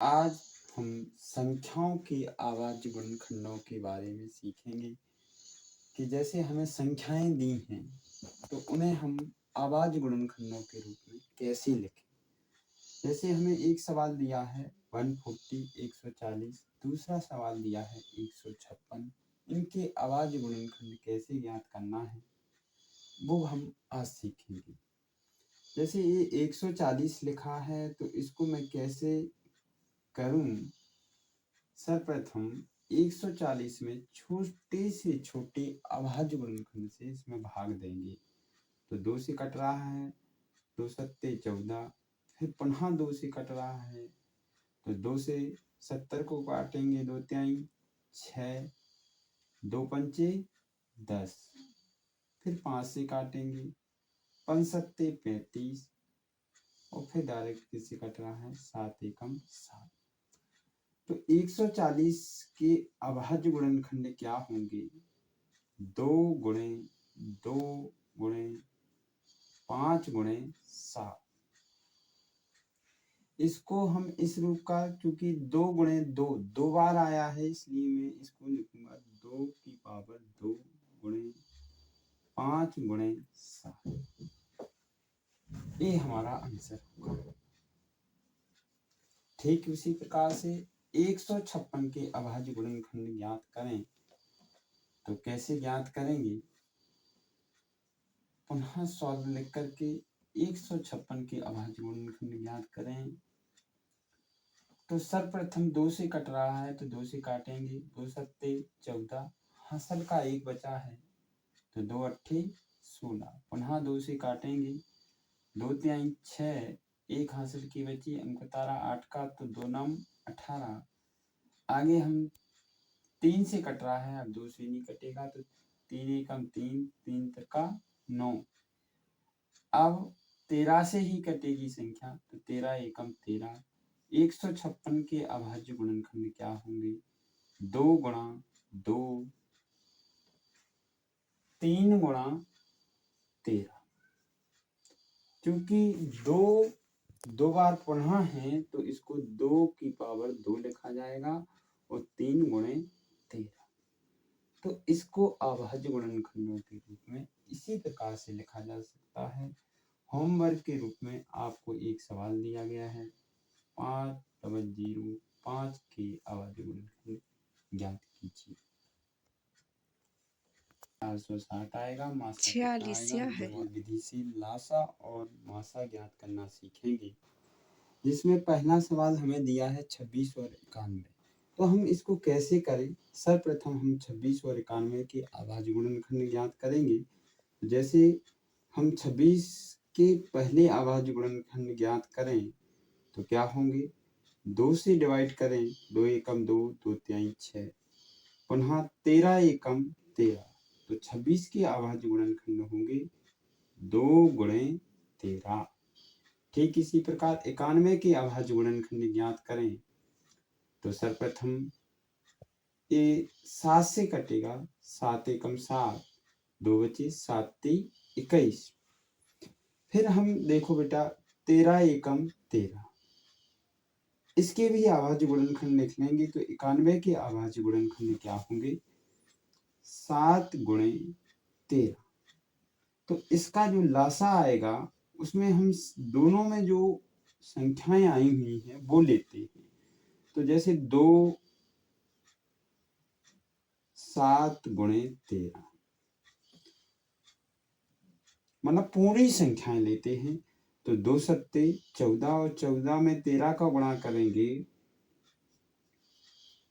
आज हम संख्याओं के आवाज़ गुणनखंडों के बारे में सीखेंगे कि जैसे हमें संख्याएं दी हैं तो उन्हें हम आवाज़ गुणनखंडों के रूप में कैसे लिखें। जैसे हमें एक सवाल दिया है 140 140, दूसरा सवाल दिया है 156। इनके आवाज़ गुणनखंड कैसे ज्ञात करना है वो हम आज सीखेंगे। जैसे ये 140 लिखा है तो इसको मैं कैसे करूं। सर्वप्रथम 140 में छोटे से छोटे अभाज्य गुणनखंड से इसमें भाग देंगे तो 2 से कट रहा है, 2 सत्ते 14, फिर पुनः 2 से कट रहा है तो 2 से 70 को काटेंगे, 2 तिहाई 6, 2 पंचे 10, फिर 5 से काटेंगे, 5 सत्ते 35 और फिर डायरेक्ट किससे कट रहा है 7 एकम 7। तो 140 के अभाज्य गुणनखंड क्या होंगे? 2 गुणे 2 गुणे 5 गुणे 7। इसको हम इस रूप का, क्योंकि 2 गुणे 2 दो बार आया है इसलिए मैं इसको लिखूंगा 2 की पावर 2 गुणे 5 गुणे 7। ये हमारा आंसर होगा। ठीक उसी प्रकार से 156 के अभाज्य गुणनखंड ज्ञात करें तो कैसे ज्ञात करेंगे? पुनः सॉल्व लिख करके 156 के अभाज्य गुणनखंड ज्ञात करें तो सर्वप्रथम 2 से कट रहा है तो 2 से काटेंगे, 2 सत्ते 14, हासिल का 1 बचा है तो 2 अट्ठे 16, पुनः 2 से काटेंगे, 2 तिहाई 6, 1 हासिल की बची, अंक तारा 8 का तो 2 नम 18। आगे हम 3 से कट रहा है, अब 2 से नहीं कटेगा तो 3 एकम 3, 3 त्रिका 9। अब 13 से ही कटेगी संख्या तो 13 एकम 13। 156 के अभाज्य गुणनखंड क्या होंगे? 2 गुणा 2, 3 गुणा 13। क्योंकि 2 बार पुनः है तो इसको 2 की पावर 2 लिखा जाएगा और 3 गुणे 13। तो इसको अभाज्य गुणनखंडों के रूप में इसी प्रकार से लिखा जा सकता है। होमवर्क के रूप में आपको एक सवाल दिया गया है 500 के अभाज्य गुणनखंड ज्ञात कीजिए। 460 आएगा, मासा कितना आएगा? दोनों विधि से लासा और मासा ज्ञात करना सीखेंगे। जिसमें पहला सवाल हमें दिया है 26 और 91। तो हम इसको कैसे करें? सर्वप्रथम हम 26 और 91 के अभाज्य गुणनखंड ज्ञात करेंगे। जैसे हम 26 के पहले अभाज्य गुणनखंड ज्ञात करें तो क्या होंगे? 2 से डिवाइड करें, 2 एकम 2, 2 तिहाई 6, पुनः 13 एकम 13 तो 26 के अभाज्य गुणनखंड होंगे 2 गुणे 13। ठीक इसी प्रकार 91 के अभाज्य गुणनखंड ज्ञात करें तो सर्वप्रथम ये 7 से कटेगा, 7 एकम 7, 2 बचे 7 × 21। फिर हम देखो बेटा 13 एकम 13, इसके भी अभाज्य गुणनखंड लिख लेंगे तो 91 के अभाज्य गुणनखंड क्या होंगे? 7 गुणे 13। तो इसका जो लासा आएगा उसमें हम दोनों में जो संख्याएं आई हुई हैं वो लेते हैं। तो जैसे 2 7 गुणे 13 मतलब पूरी संख्याएं लेते हैं तो 2 सत्ते 14 और 14 में 13 का गुणा करेंगे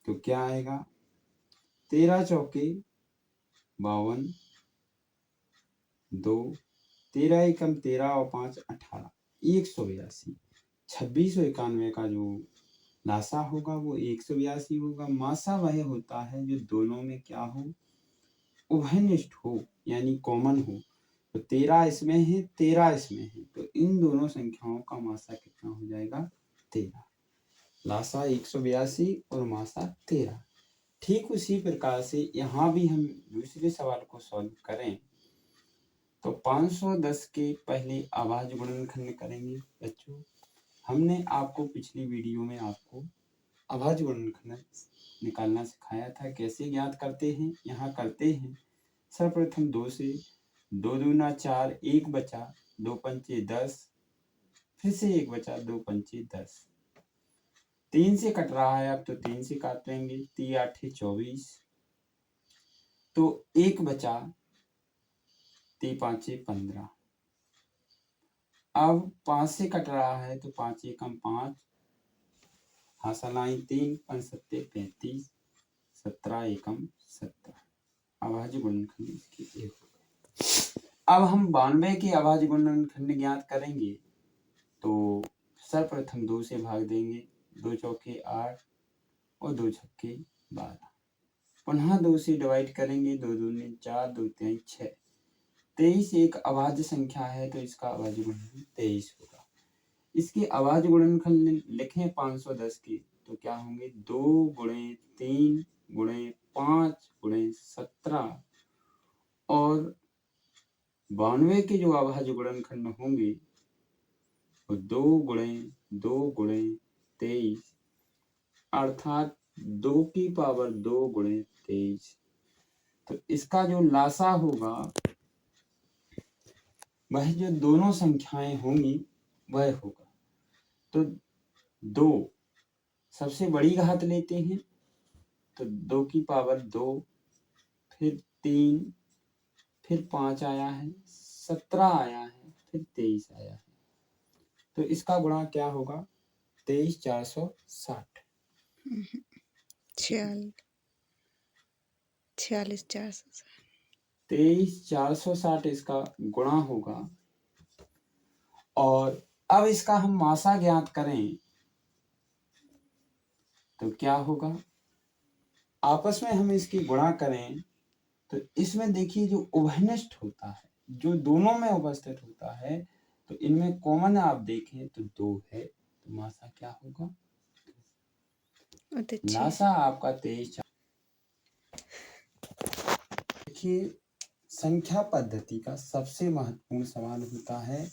तो क्या आएगा? 13 चौके 52, 2, 13 एकम 13 और 5 18, 182। 26 और 91 का जो लासा होगा वो 182 होगा। मासा वह होता है जो दोनों में क्या हो? उभयनिष्ठ हो, यानी कॉमन हो। तो 13 इसमें है, 13 इसमें है, तो इन दोनों संख्याओं का मासा कितना हो जाएगा? 13। लासा 182 और मासा 13। ठीक उसी प्रकार से यहाँ भी हम दूसरे सवाल को सॉल्व करें तो 510 के पहले अभाज्य गुणनखंड करेंगे बच्चों। हमने आपको पिछली वीडियो में आपको अभाज्य गुणनखंड निकालना सिखाया था। कैसे ज्ञात करते हैं, यहाँ करते हैं। सर्वप्रथम 2 से 2 दूना 4, 1 बचा, 2 पंचे 10, फिर से 1 बचा, 2 पंचे 10। 3 से कट रहा है, अब तो 3 से काटेंगे। 3 8 24, तो 1 बचा, 3 5 15। अब 5 से कट रहा है, तो 5 एकम 5, हासलाई 3, 5 सत्ते 35, 17 एकम 17। अभाज्य गुणनखंड इसके एक हो गए। अब हम 92 के अभाज्य गुणनखंड ज्ञात करेंगे। तो सर्वप्रथम 2 से भाग देंगे, 2 चौके 8 और 2 छक्के 12। पुनः 2 से डिवाइड करेंगे, 2 दूनी 4, 2 तिहाई 6। 23 एक अभाज्य संख्या है, तो इसका अभाज्य गुणनखंड 23 होगा। इसके अभाज्य गुणनखंड लिखें 510 के, तो क्या होंगे? 2 गुणे 3 गुणे 5 गुणे 17 और 92 के जो अभाज्य गुणनखंड होंगे वो 2 गुणे 2 गुणे 23, अर्थात 2 की पावर 2 गुणे 23। तो इसका जो लासा होगा वह जो दोनों संख्याएं होंगी वह होगा। तो 2 सबसे बड़ी घात लेते हैं, तो 2 की पावर 2, फिर 3, फिर 5 आया है, 17 आया है, फिर 23 आया है। तो इसका गुणा क्या होगा? 23 460। 46 460। 23 460 इसका गुणा होगा। और अब इसका हम मासा ज्ञात करें तो क्या होगा? आपस में हम इसकी गुणा करें तो इसमें देखिए जो उभयनिष्ठ होता है, जो दोनों में उपस्थित होता है, तो इनमें कॉमन आप देखें तो 2 है, तो मासा क्या होगा? लासा आपका 23। देखिए संख्या पद्धति का सबसे महत्वपूर्ण सवाल होता है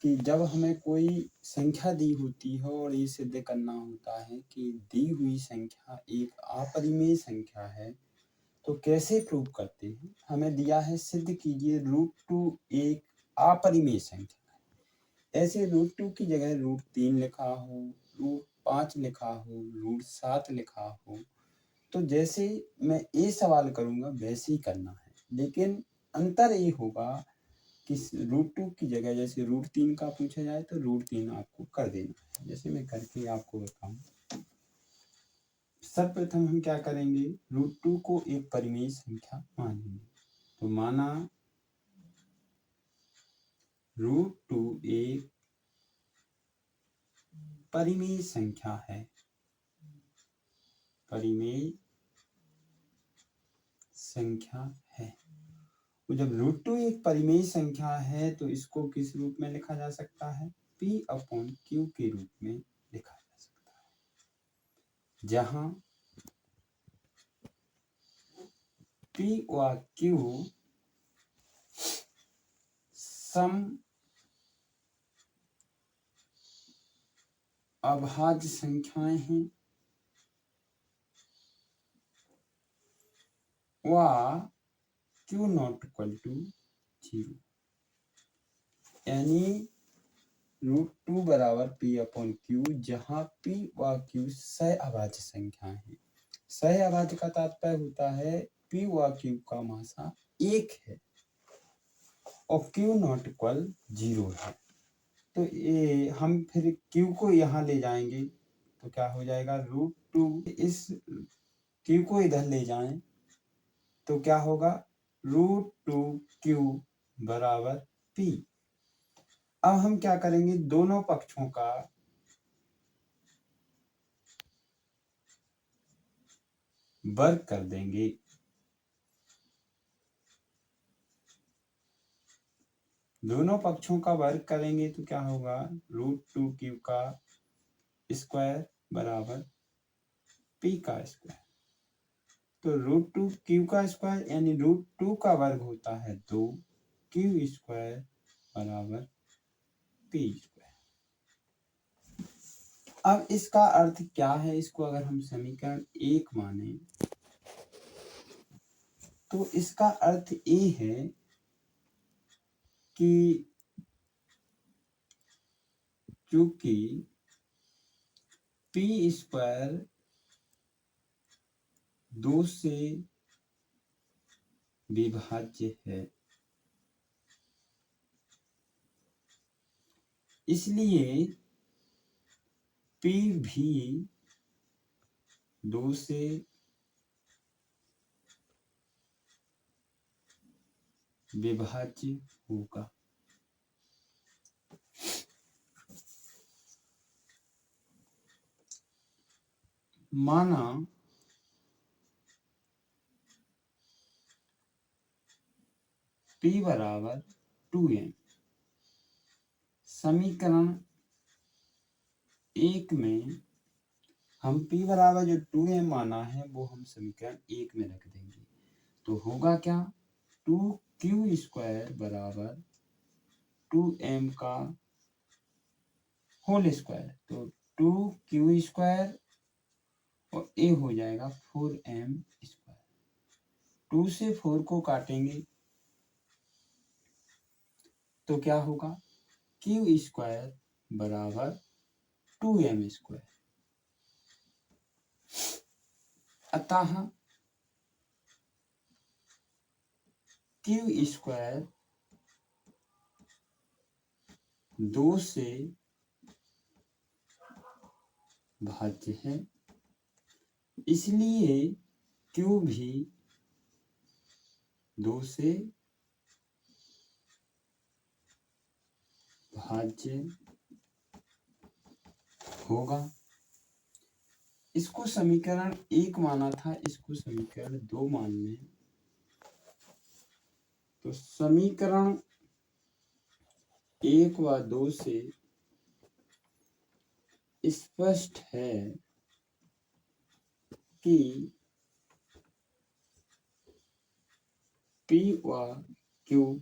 कि जब हमें कोई संख्या दी होती है और ये सिद्ध करना होता है कि दी हुई संख्या एक अपरिमेय संख्या है, तो कैसे प्रूव करते हैं? हमें दिया है सिद्ध कीजिए √2 एक अपरिमेय संख्या है। ऐसे √2 की जगह √3 लिखा हो, √5 लिखा हो, √7 लिखा हो, तो जैसे मैं ये सवाल करूंगा वैसे ही करना है। लेकिन अंतर ये होगा कि √2 की जगह जैसे √3 का पूछा जाए तो √3 आपको कर देना है। जैसे मैं करके आपको बताऊं, सर्वप्रथम हम क्या करेंगे? √2 को एक परिमेय संख्या मानेंगे। तो माना √2 एक परिमेय संख्या है, परिमेय संख्या है। तो जब √2 एक परिमेय संख्या है तो इसको किस रूप में लिखा जा सकता है? P/Q के रूप में लिखा जा सकता है, जहां P व Q सम अभाज्य संख्याएं हैं व Q नॉट इक्वल टू 0, यानी √2 बराबर P/Q, जहां P व Q सहअभाज्य संख्याएं हैं। सहअभाज्य का तात्पर्य होता है P व Q का मासा 1 है और Q नॉट इक्वल 0 है। तो ये हम फिर Q को यहाँ ले जाएंगे तो क्या हो जाएगा? √2, इस Q को इधर ले जाएं तो क्या होगा? √2Q बराबर P। अब हम क्या करेंगे? दोनों पक्षों का वर्ग कर देंगे। दोनों पक्षों का वर्ग करेंगे तो क्या होगा? √2Q का स्क्वायर बराबर P का स्क्वायर। तो √2Q का स्क्वायर यानी √2 का वर्ग होता है 2, Q स्क्वायर बराबर P स्क्वायर। अब इसका अर्थ क्या है? इसको अगर हम समीकरण 1 माने तो इसका अर्थ ये है कि चूंकि पी स्क्वायर 2 से विभाज्य है, इसलिए पी भी 2 से विभाज्य होगा। माना P बराबर 2m, समीकरण 1 में हम P बराबर जो 2m माना है वो हम समीकरण 1 में रख देंगे, तो होगा क्या? 2q स्क्वायर बराबर 2m का होल स्क्वायर, तो 2q स्क्वायर और a हो जाएगा 4m स्क्वायर। 2 से 4 को काटेंगे तो क्या होगा? q स्क्वायर बराबर 2m स्क्वायर। अतः q स्क्वायर 2 से भाज्य है, इसलिए q भी 2 से भाज्य होगा। इसको समीकरण 1 माना था, इसको समीकरण 2 मान लें तो समीकरण 1 व 2 से स्पष्ट है कि P व Q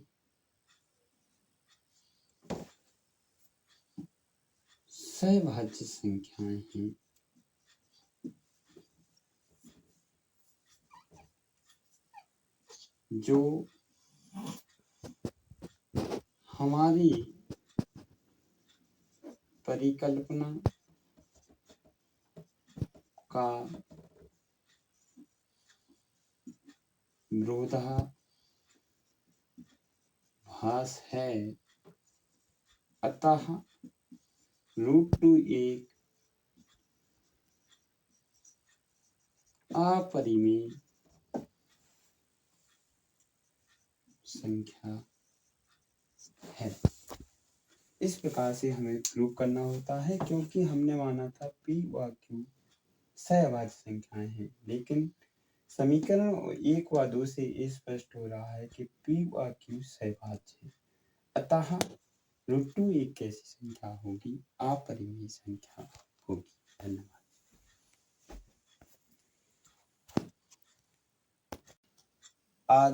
सहभाज्य संख्याएं हैं। जो हमारी परिकल्पना का विरोधाभास है, अतः √2 एक अपरिमेय संख्या है। इस प्रकार से हमें प्रूव करना होता है, क्योंकि हमने माना था P व Q सहभाज्य संख्याएं हैं, लेकिन समीकरण 1 व 2 से ये स्पष्ट हो रहा है कि P व Q सहभाज्य है, अतः √2 एक कैसी संख्या होगी? अपरिमेय संख्या होगी। धन्यवाद। आज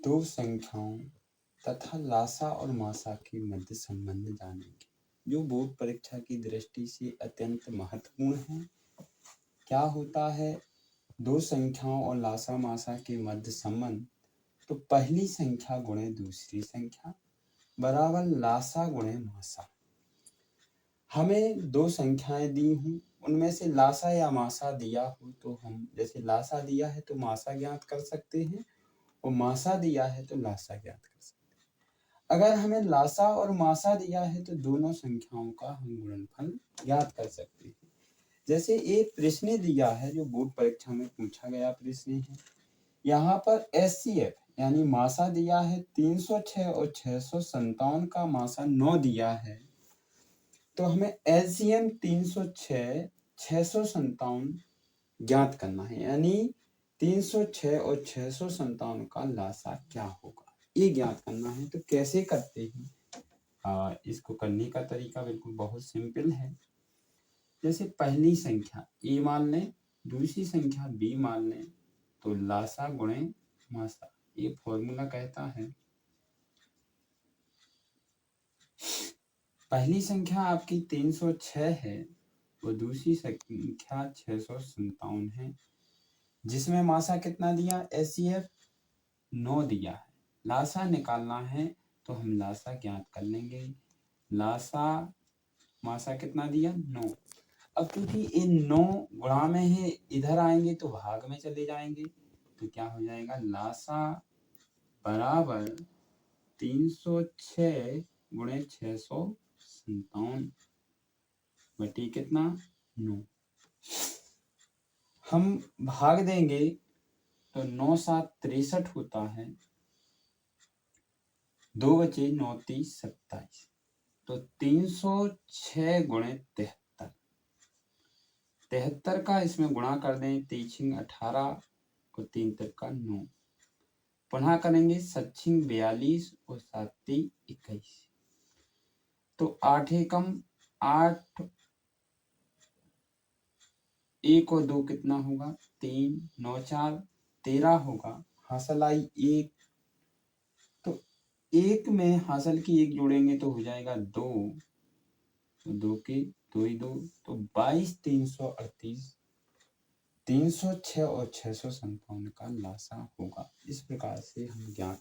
दो संख्याओं तथा लासा और मासा के मध्य संबंध जानेंगे, जो बोर्ड परीक्षा की दृष्टि से अत्यंत महत्वपूर्ण है। क्या होता है दो संख्याओं और लासा मासा के मध्य संबंध? तो पहली संख्या गुणे दूसरी संख्या बराबर लासा गुणे मासा। हमें दो संख्याएं दी हूं, उनमें से लासा या मासा दिया हो तो हम जैसे लासा दिया है तो मासा ज्ञात कर सकते हैं, और मासा दिया है तो लासा ज्ञात कर सकते हैं। अगर हमें लासा और मासा दिया है तो दोनों संख्याओं का हम गुणनफल ज्ञात कर सकते हैं। जैसे एक प्रश्न दिया है जो बोर्ड परीक्षा में पूछा गया प्रश्न है, यहाँ पर SCF यानी मासा दिया है 306 और 657 का मासा 9 दिया है, तो हमें LCM 306 657 ज्ञात करना है, यानी 306 और 657 का लासा क्या होगा ये ज्ञात करना है। तो कैसे करते हैं? इसको करने का तरीका बिल्कुल बहुत सिंपल है। जैसे पहली संख्या A मान लें, दूसरी संख्या B मान लें, तो लासा गुणे मासा ये फॉर्मूला कहता है। पहली संख्या आपकी 306 है, और दूसरी संख्या 657 है, जिसमें मासा कितना दिया, HCF 9 दिया है। लासा निकालना है तो हम लासा ज्ञात कर लेंगे। लासा मासा कितना दिया, 9। अब क्योंकि इन 9 गुणा में है, इधर आएंगे तो भाग में चले जाएंगे, तो क्या हो जाएगा, लासा बराबर 306 गुणे 657 बटी कितना, 9। हम भाग देंगे तो 9 7 63 होता है, 2 बचे 9 3 27, तो 306 गुणे 73, 73 का इसमें गुणा कर दें, 3 18 और 3 का 9, पुनः करेंगे 7 42 और 7 21, तो 8 एकम 8, 1 और 2 कितना होगा, 3, 9 4 13 होगा, हासिल आई 1, तो 1 में हासिल की 1 जोड़ेंगे तो हो जाएगा 2, तो 2 के 2 ही 2, तो 22 338, 306 और 657 का लासा होगा। इस प्रकार से हम ज्ञात